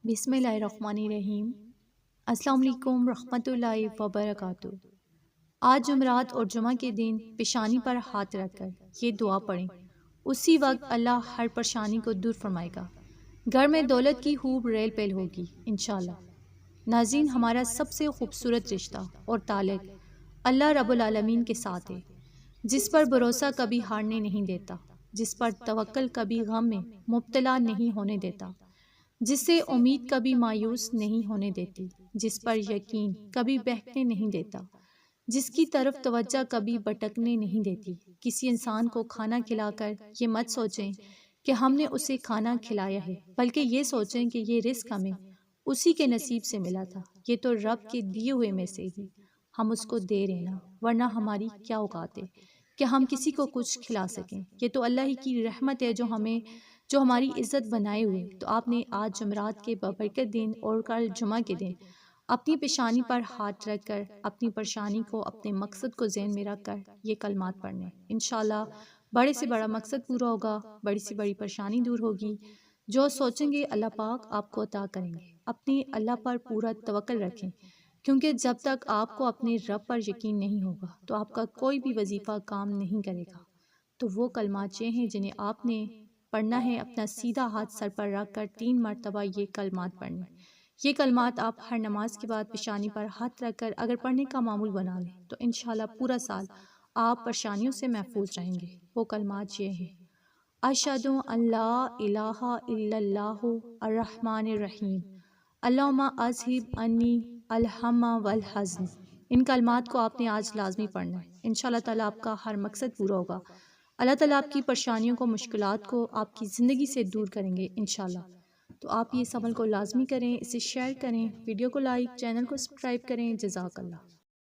بسم اللہ الرحمن الرحیم۔ السلام علیکم ورحمۃ اللہ وبرکاتہ۔ آج جمعرات اور جمعہ کے دن پیشانی پر ہاتھ رکھ کر یہ دعا پڑھیں، اسی وقت اللہ ہر پریشانی کو دور فرمائے گا۔ گھر میں دولت کی خوب ریل پیل ہوگی انشاءاللہ۔ ناظرین، ہمارا سب سے خوبصورت رشتہ اور تعلق اللہ رب العالمین کے ساتھ ہے، جس پر بھروسہ کبھی ہارنے نہیں دیتا، جس پر توکل کبھی غم میں مبتلا نہیں ہونے دیتا، جس سے امید کبھی مایوس نہیں ہونے دیتی، جس پر یقین کبھی بہکنے نہیں دیتا، جس کی طرف توجہ کبھی بھٹکنے نہیں دیتی۔ کسی انسان کو کھانا کھلا کر یہ مت سوچیں کہ ہم نے اسے کھانا کھلایا ہے، بلکہ یہ سوچیں کہ یہ رزق ہمیں اسی کے نصیب سے ملا تھا، یہ تو رب کے دیے ہوئے میں سے ہی ہم اس کو دے رہے نا، ورنہ ہماری کیا اوقات ہے کہ ہم کسی کو کچھ کھلا سکیں۔ یہ تو اللہ ہی کی رحمت ہے جو ہماری عزت بنائے ہوئے۔ تو آپ نے آج جمعرات کے بابرکت دن اور کل جمعہ کے دن اپنی پیشانی پر ہاتھ رکھ کر اپنی پریشانی کو، اپنے مقصد کو ذہن میں رکھ کر یہ کلمات پڑھنے۔ انشاءاللہ بڑے سے بڑا مقصد پورا ہوگا، بڑی سے بڑی پریشانی دور ہوگی۔ جو سوچیں گے اللہ پاک آپ کو عطا کریں گے۔ اپنی اللہ پر پورا توکل رکھیں، کیونکہ جب تک آپ کو اپنے رب پر یقین نہیں ہوگا تو آپ کا کوئی بھی وظیفہ کام نہیں کرے گا۔ تو وہ کلمات یہ ہیں جنہیں آپ نے پڑھنا ہے، اپنا سیدھا ہاتھ سر پر رکھ کر 3 مرتبہ یہ کلمات پڑھنے۔ یہ کلمات آپ ہر نماز کے بعد پیشانی پر ہاتھ رکھ کر اگر پڑھنے کا معمول بنا لیں تو انشاءاللہ پورا سال آپ پریشانیوں سے محفوظ رہیں گے۔ وہ کلمات یہ ہیں: اشہد ان لا الہ الا اللہ الرحمن الرحیم، اللہم اذہب عنی الہم والحزن۔ ان کلمات کو آپ نے آج لازمی پڑھنا ہے، انشاءاللہ تعالیٰ آپ کا ہر مقصد پورا ہوگا۔ اللہ تعالیٰ آپ کی پریشانیوں کو، مشکلات کو آپ کی زندگی سے دور کریں گے انشاءاللہ۔ تو آپ یہ اس عمل کو لازمی کریں، اسے شیئر کریں، ویڈیو کو لائک، چینل کو سبسکرائب کریں۔ جزاک اللہ۔